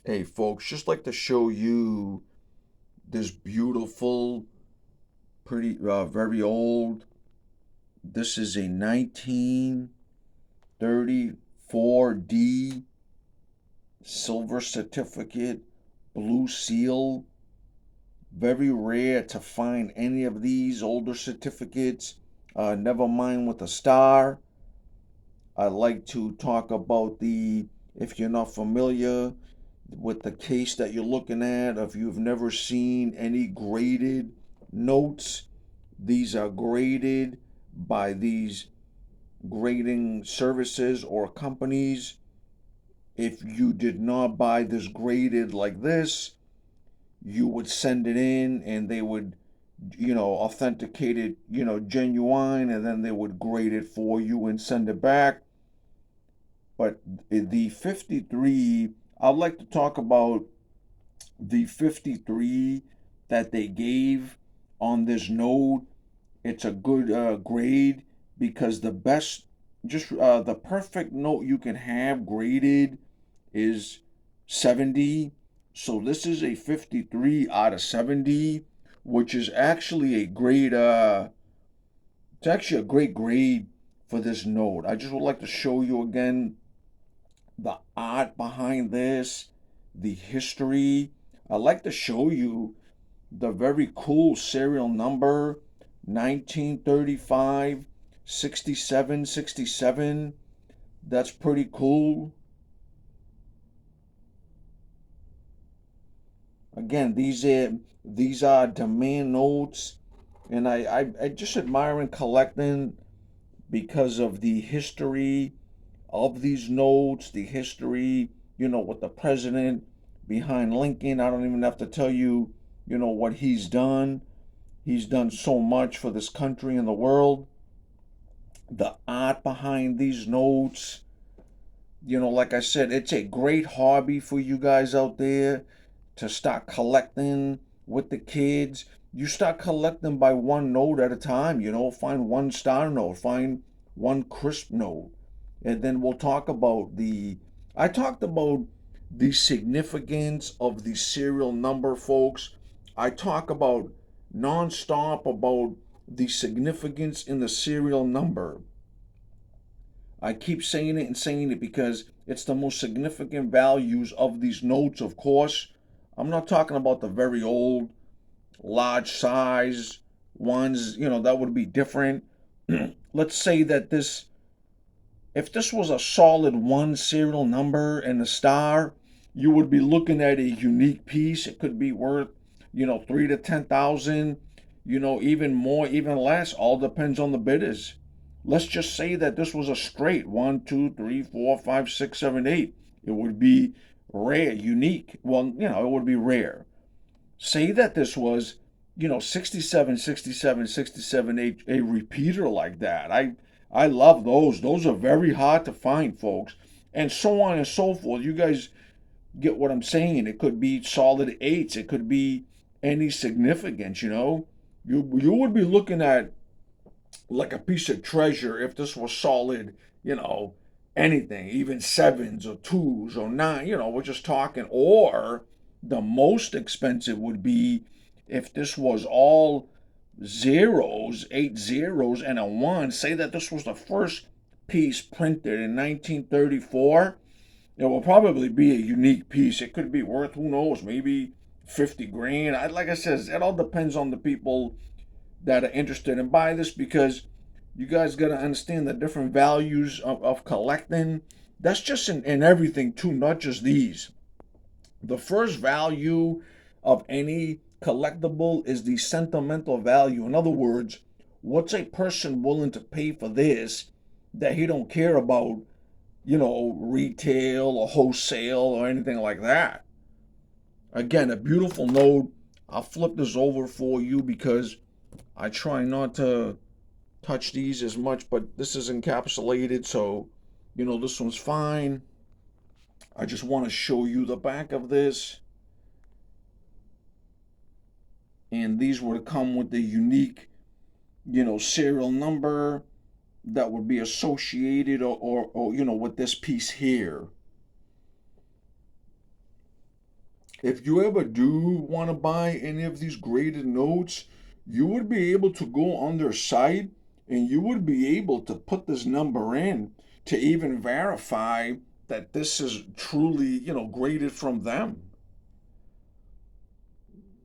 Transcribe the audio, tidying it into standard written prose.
Hey folks, just like to show you this beautiful, pretty, very old. This is a 1934 D silver certificate, blue seal. Very rare to find any of these older certificates. Never mind with a star. I like to talk about if you're not familiar with the case that you're looking at, if you've never seen any graded notes, these are graded by these grading services or companies. If you did not buy this graded like this, you would send it in and they would, authenticate it, genuine, and then they would grade it for you and send it back. But the 53, I'd like to talk about the 53 that they gave on this node. It's a good grade because the perfect note you can have graded is 70. So this is a 53 out of 70, which is actually a great it's actually a great grade for this node. I just would like to show you again the art behind this, the history. I'd like to show you the very cool serial number 1935 6767. That's pretty cool. Again, these are demand notes, and I just admire and collecting because of the history of these notes, the history, with the president behind Lincoln. I don't even have to tell you, what he's done. He's done so much for this country and the world. The art behind these notes, like I said, it's a great hobby for you guys out there to start collecting with the kids. You start collecting by one note at a time, find one star note, find one crisp note. And then we'll talk about I talked about the significance of the serial number, folks. I talk about nonstop about the significance in the serial number. I keep saying it and saying it because it's the most significant values of these notes, of course. I'm not talking about the very old, large size ones, that would be different. Let's say that if this was a solid one serial number and a star, you would be looking at a unique piece. It could be worth, 3 to 10,000, even more, even less. All depends on the bidders. Let's just say that this was a straight one, two, three, four, five, six, seven, eight. It would be rare, unique. Well, it would be rare. Say that this was, 67, 67, 67, a repeater like that. I love those. Those are very hard to find, folks. And so on and so forth. You guys get what I'm saying. It could be solid eights. It could be any significance. You would be looking at like a piece of treasure if this was solid, anything, even sevens or twos or nine, we're just talking. Or the most expensive would be if this was all zeros, 8 zeros and a one. Say that this was the first piece printed in 1934. It will probably be a unique piece. It could be worth, who knows, maybe 50 grand. Like I said, it all depends on the people that are interested in buying this, because you guys got to understand the different values of collecting. That's just in everything too, not just these. The first value of any collectible is the sentimental value. In other words, what's a person willing to pay for this that he don't care about, retail or wholesale or anything like that. Again, a beautiful note. I'll flip this over for you because I try not to touch these as much, but this is encapsulated, so this one's fine. I just want to show you the back of this, and these would come with the unique, serial number that would be associated or with this piece here. If you ever do want to buy any of these graded notes, you would be able to go on their site and you would be able to put this number in to even verify that this is truly, graded from them.